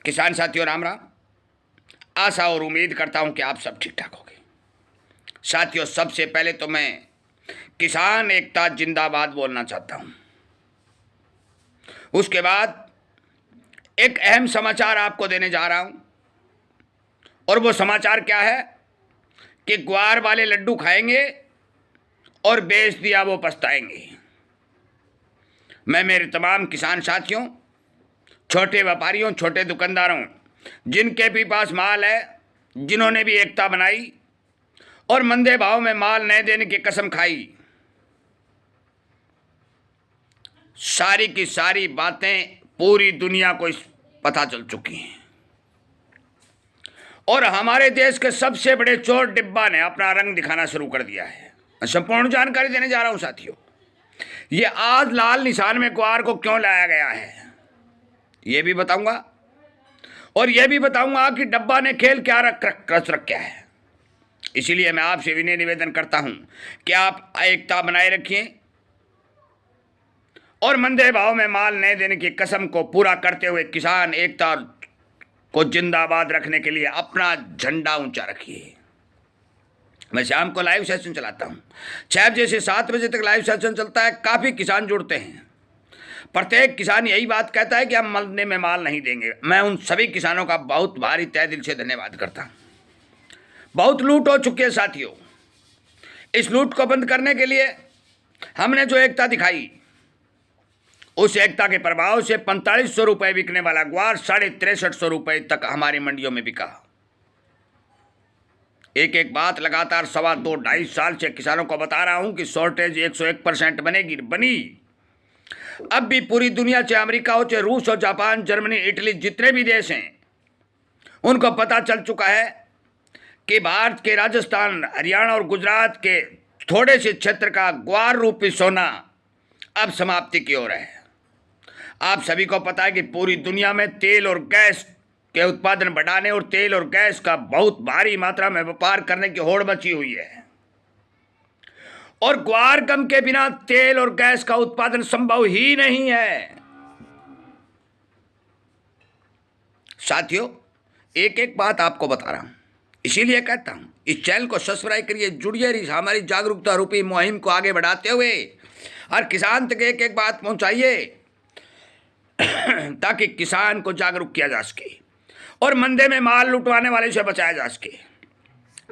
किसान साथियों राम राम। आशा और उम्मीद करता हूं कि आप सब ठीक ठाक होंगे। साथियों, सबसे पहले तो मैं किसान एकता जिंदाबाद बोलना चाहता हूं। उसके बाद एक अहम समाचार आपको देने जा रहा हूं, और वो समाचार क्या है कि ग्वार वाले लड्डू खाएंगे और बेच दिया वो पछताएंगे। मैं मेरे तमाम किसान साथियों, छोटे व्यापारियों, छोटे दुकानदारों, जिनके भी पास माल है, जिन्होंने भी एकता बनाई और मंदे भाव में माल नहीं देने की कसम खाई, सारी की सारी बातें पूरी दुनिया को पता चल चुकी हैं। और हमारे देश के सबसे बड़े चोर डिब्बा ने अपना रंग दिखाना शुरू कर दिया है। मैं संपूर्ण जानकारी देने जा रहा हूं साथियों। ये आज लाल निशान में ग्वार को क्यों लाया गया है, ये भी बताऊंगा। और यह भी बताऊंगा कि डब्बा ने खेल क्या रच रखा है। इसीलिए मैं आपसे विनय निवेदन करता हूं कि आप एकता बनाए रखिए और मंदे भाव में माल नहीं देने की कसम को पूरा करते हुए किसान एकता को जिंदाबाद रखने के लिए अपना झंडा ऊंचा रखिए। मैं शाम को लाइव सेशन चलाता हूं, 6 बजे से 7 बजे तक लाइव सेशन चलता है। काफ़ी किसान जुड़ते हैं। प्रत्येक किसान यही बात कहता है कि हम मंदी में माल नहीं देंगे। मैं उन सभी किसानों का बहुत भारी तहे दिल से धन्यवाद करता हूं। बहुत लूट हो चुकी है साथियों। इस लूट को बंद करने के लिए हमने जो एकता दिखाई, उस एकता के प्रभाव से 4500 रुपये बिकने वाला ग्वार 6350 रुपये तक हमारी मंडियों में बिका। एक एक बात लगातार 2.5 साल से किसानों को बता रहा हूं कि शॉर्टेज 101% बनेगी, बनी। अब भी पूरी दुनिया, चाहे अमेरिका हो, चाहे रूस हो, जापान, जर्मनी, इटली, जितने भी देश हैं, उनको पता चल चुका है कि भारत के राजस्थान, हरियाणा और गुजरात के थोड़े से क्षेत्र का ग्वार रूपी सोना अब समाप्ति की ओर है। आप सभी को पता है कि पूरी दुनिया में तेल और गैस के उत्पादन बढ़ाने और तेल और गैस का बहुत भारी मात्रा में व्यापार करने की होड़ मची हुई है, और ग्वार गम के बिना तेल और गैस का उत्पादन संभव ही नहीं है। साथियों, एक एक बात आपको बता रहा हूं, इसीलिए कहता हूं इस चैनल को सब्सक्राइब करिए, जुड़िए, हमारी जागरूकता रूपी मुहिम को आगे बढ़ाते हुए हर किसान तक एक एक बात पहुंचाइए ताकि किसान को जागरूक किया जा सके और मंदे में माल लुटवाने वाले से बचाया जा सके।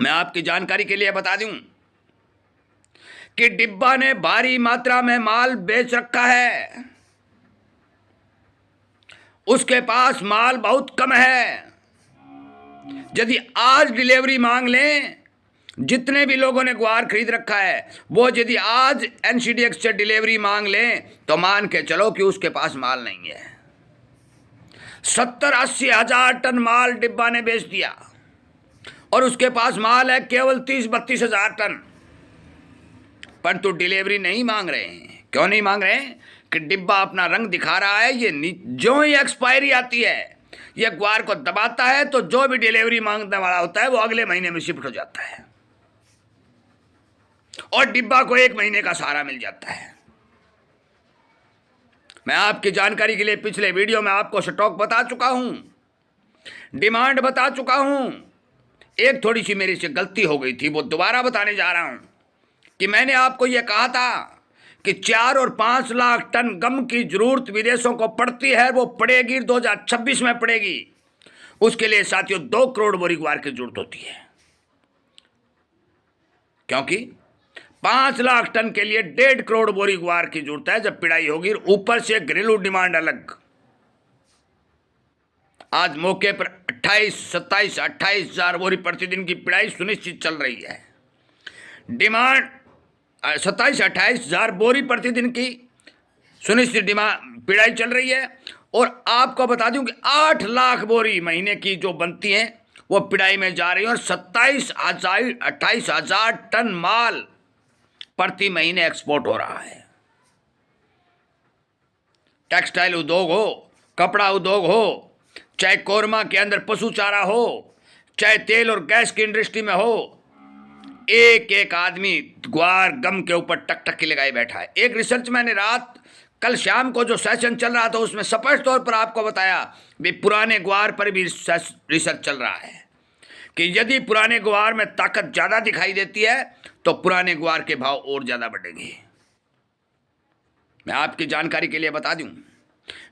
मैं आपकी जानकारी के लिए बता दूं कि डिब्बा ने भारी मात्रा में माल बेच रखा है। उसके पास माल बहुत कम है। यदि आज डिलीवरी मांग लें, जितने भी लोगों ने ग्वार खरीद रखा है, वो यदि आज एनसीडीएक्स से डिलीवरी मांग लें तो मान के चलो कि उसके पास माल नहीं है। 70-80 हजार टन माल डिब्बा ने बेच दिया और उसके पास माल है केवल 30-32 हजार टन। परंतु डिलीवरी नहीं मांग रहे हैं। क्यों नहीं मांग रहे हैं? कि डिब्बा अपना रंग दिखा रहा है। ये जो ही एक्सपायरी आती है, ये ग्वार को दबाता है, तो जो भी डिलीवरी मांगने वाला होता है वो अगले महीने में शिफ्ट हो जाता है और डिब्बा को 1 महीने का सहारा मिल जाता है। मैं आपकी जानकारी के लिए पिछले वीडियो में आपको स्टॉक बता चुका हूं, डिमांड बता चुका हूं। एक थोड़ी सी मेरी से गलती हो गई थी, वो दोबारा बताने जा रहा हूं कि मैंने आपको यह कहा था कि 4 और 5 लाख टन गम की जरूरत विदेशों को पड़ती है। वो पड़ेगी, 2026 में पड़ेगी। उसके लिए साथियों 2 करोड़ बोरी ग्वार की जरूरत होती है, क्योंकि 5 लाख टन के लिए 1.5 करोड़ बोरी ग्वार की जरूरत है जब पिड़ाई होगी। ऊपर से घरेलू डिमांड अलग। आज मौके पर 28 हजार बोरी प्रतिदिन की पिड़ाई सुनिश्चित चल रही है। डिमांड 27-28 हजार बोरी प्रतिदिन की सुनिश्चित डिमांड पिड़ाई चल रही है। और आपको बता दूं कि 8 लाख बोरी महीने की जो बनती हैं वो पिड़ाई में जा रही है, और 28 हजार टन माल प्रति महीने एक्सपोर्ट हो रहा है। टेक्सटाइल उद्योग हो, कपड़ा उद्योग हो, चाहे कोरमा के अंदर पशु चारा हो, चाहे तेल और गैस की इंडस्ट्री में हो, एक एक आदमी ग्वार गम के ऊपर टकटकी लगाए बैठा है। एक रिसर्च मैंने रात कल शाम को जो सेशन चल रहा था उसमें स्पष्ट तौर पर आपको बताया भी पुराने ग्वार पर भी रिसर्च चल रहा है कि यदि पुराने ग्वार में ताकत ज़्यादा दिखाई देती है तो पुराने ग्वार के भाव और ज़्यादा बढ़ेंगे। मैं आपकी जानकारी के लिए बता दूं,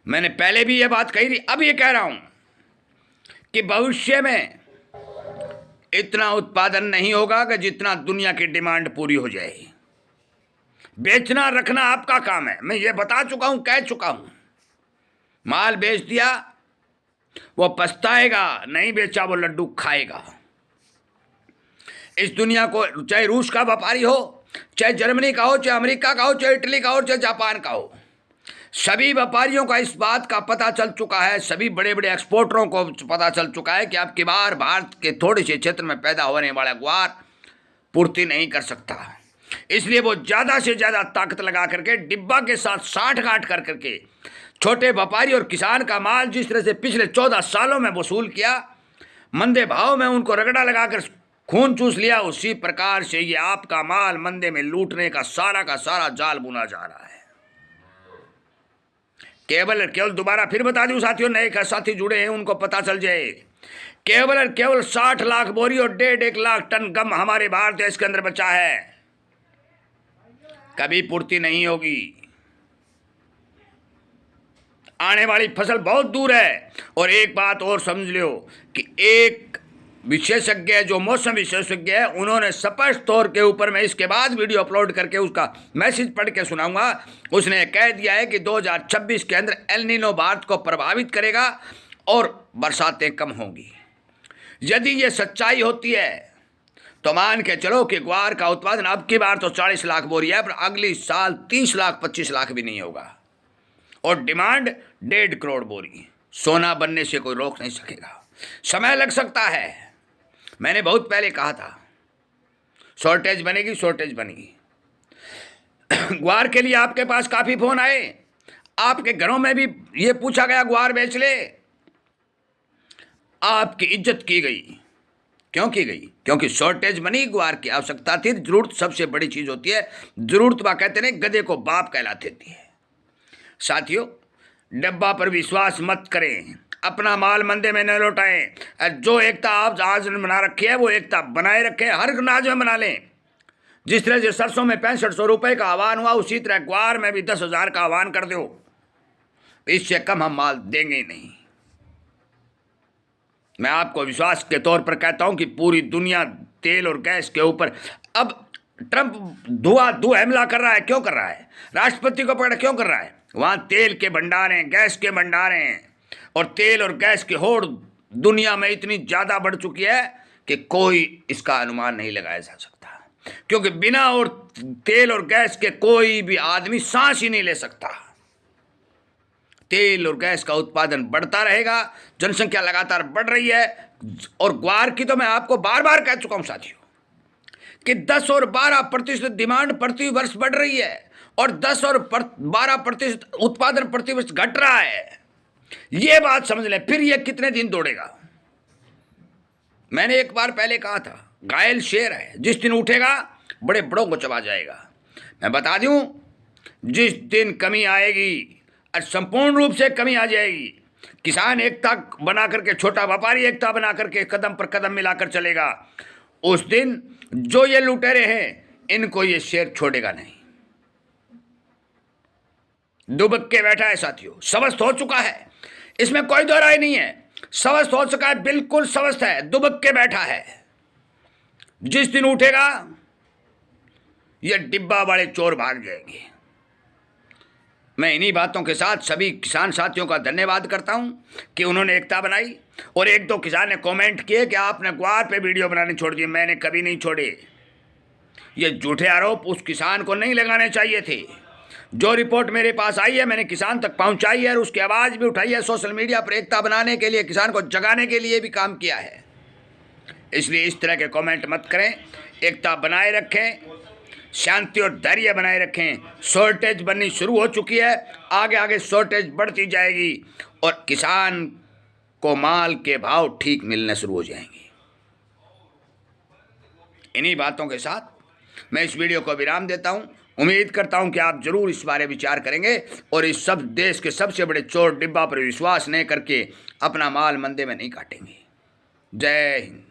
मैंने पहले भी यह बात कही थी, अब ये कह रहा हूं कि भविष्य में इतना उत्पादन नहीं होगा कि जितना दुनिया की डिमांड पूरी हो जाए। बेचना रखना आपका काम है, मैं ये बता चुका हूं, कह चुका हूं। माल बेच दिया वो पछताएगा, नहीं बेचा वो लड्डू खाएगा। इस दुनिया को चाहे रूस का व्यापारी हो, चाहे जर्मनी का हो, चाहे अमेरिका का हो, चाहे इटली का हो, चाहे जापान का हो, सभी व्यापारियों का इस बात का पता चल चुका है, सभी बड़े बड़े एक्सपोर्टरों को पता चल चुका है कि अब की बार भारत के थोड़े से क्षेत्र में पैदा होने वाला ग्वार पूर्ति नहीं कर सकता। इसलिए वो ज़्यादा से ज़्यादा ताकत लगा करके डिब्बा के साथ साठ-गांठ कर करके छोटे व्यापारी और किसान का माल जिस तरह से पिछले 14 सालों में वसूल किया, मंदे भाव में उनको रगड़ा लगाकर खून चूस लिया, उसी प्रकार से ये आपका माल मंदे में लूटने का सारा जाल बुना जा रहा है। केवल दोबारा फिर बता दूं साथियों, नए साथी जुड़े हैं उनको पता चल जाए, केवल 60 लाख बोरी और 1.5 लाख टन गम हमारे भारत देश के अंदर बचा है, कभी पूर्ति नहीं होगी। आने वाली फसल बहुत दूर है। और एक बात और समझ लो कि एक विशेषज्ञ जो मौसम विशेषज्ञ है, उन्होंने स्पष्ट तौर के ऊपर, मैं इसके बाद वीडियो अपलोड करके उसका मैसेज पढ़ के सुनाऊंगा, उसने कह दिया है कि 2026 के अंदर एल नीनो भारत को प्रभावित करेगा और बरसातें कम होंगी। यदि ये सच्चाई होती है तो मान के चलो कि ग्वार का उत्पादन अब की बार तो 40 लाख बोरी है, पर अगली साल 30 लाख 25 लाख भी नहीं होगा और डिमांड 1.5 करोड़ बोरी। सोना बनने से कोई रोक नहीं सकेगा, समय लग सकता है। मैंने बहुत पहले कहा था शॉर्टेज बनेगी। ग्वार के लिए आपके पास काफी फोन आए, आपके घरों में भी ये पूछा गया ग्वार बेच ले, आपकी इज्जत की गई। क्यों की गई? क्योंकि शॉर्टेज बनी, ग्वार की आवश्यकता थी। जरूरत सबसे बड़ी चीज होती है, जरूरत बा कहते नहीं, गधे को बाप कहलाती थी। साथियों, डब्बा पर विश्वास मत करें, अपना माल मंदे में न लौटाएं। जो एकता आप आज बना रखी है वो एकता बनाए रखें, हर अनाज में बना लें। जिस तरह से सरसों में 6500 रुपए का आह्वान हुआ, उसी तरह ग्वार में भी 10,000 का आह्वान कर दो, इससे कम हम माल देंगे नहीं। मैं आपको विश्वास के तौर पर कहता हूं कि पूरी दुनिया तेल और गैस के ऊपर, अब ट्रंप धुआं हमला कर रहा है। क्यों कर रहा है? राष्ट्रपति को पकड़ क्यों कर रहा है? वहां तेल के भंडार हैं, गैस के भंडार हैं, और तेल और गैस की होड़ दुनिया में इतनी ज्यादा बढ़ चुकी है कि कोई इसका अनुमान नहीं लगाया जा सकता, क्योंकि बिना और तेल और गैस के कोई भी आदमी सांस ही नहीं ले सकता। तेल और गैस का उत्पादन बढ़ता रहेगा, जनसंख्या लगातार बढ़ रही है। और ग्वार की तो मैं आपको बार बार कह चुका हूं साथियों कि 10 और 12% डिमांड प्रति वर्ष बढ़ रही है और 10 और 12% उत्पादन प्रति वर्ष घट रहा है। ये बात समझ लें, फिर ये कितने दिन दौड़ेगा। मैंने एक बार पहले कहा था, घायल शेर है, जिस दिन उठेगा बड़े बड़ों को चबा जाएगा। मैं बता दूं, जिस दिन कमी आएगी, संपूर्ण रूप से कमी आ जाएगी, किसान एकता बना करके, छोटा व्यापारी एकता बना करके कदम पर कदम मिलाकर चलेगा, उस दिन जो ये लुटेरे हैं इनको ये शेर छोड़ेगा नहीं। दुबक के बैठा है साथियों, स्वस्थ हो चुका है, इसमें कोई दो राय नहीं है। स्वस्थ हो चुका है, बिल्कुल स्वस्थ है, दुबक के बैठा है। जिस दिन उठेगा ये डिब्बा वाले चोर भाग जाएंगे। मैं इन्हीं बातों के साथ सभी किसान साथियों का धन्यवाद करता हूं कि उन्होंने एकता बनाई। और एक दो किसान ने कमेंट किए कि आपने ग्वार पे वीडियो बनाने छोड़ दिए। मैंने कभी नहीं छोड़े। ये झूठे आरोप उस किसान को नहीं लगाने चाहिए थे। जो रिपोर्ट मेरे पास आई है मैंने किसान तक पहुंचाई है और उसकी आवाज़ भी उठाई है। सोशल मीडिया पर एकता बनाने के लिए, किसान को जगाने के लिए भी काम किया है। इसलिए इस तरह के कमेंट मत करें, एकता बनाए रखें, शांति और धैर्य बनाए रखें। शॉर्टेज बननी शुरू हो चुकी है, आगे आगे शॉर्टेज बढ़ती जाएगी और किसान को माल के भाव ठीक मिलने शुरू हो जाएंगे। इन्हीं बातों के साथ मैं इस वीडियो को विराम देता हूं। उम्मीद करता हूं कि आप जरूर इस बारे विचार करेंगे और इस सब देश के सबसे बड़े चोर डिब्बा पर विश्वास नहीं करके अपना माल मंदे में नहीं काटेंगे। जय हिंद।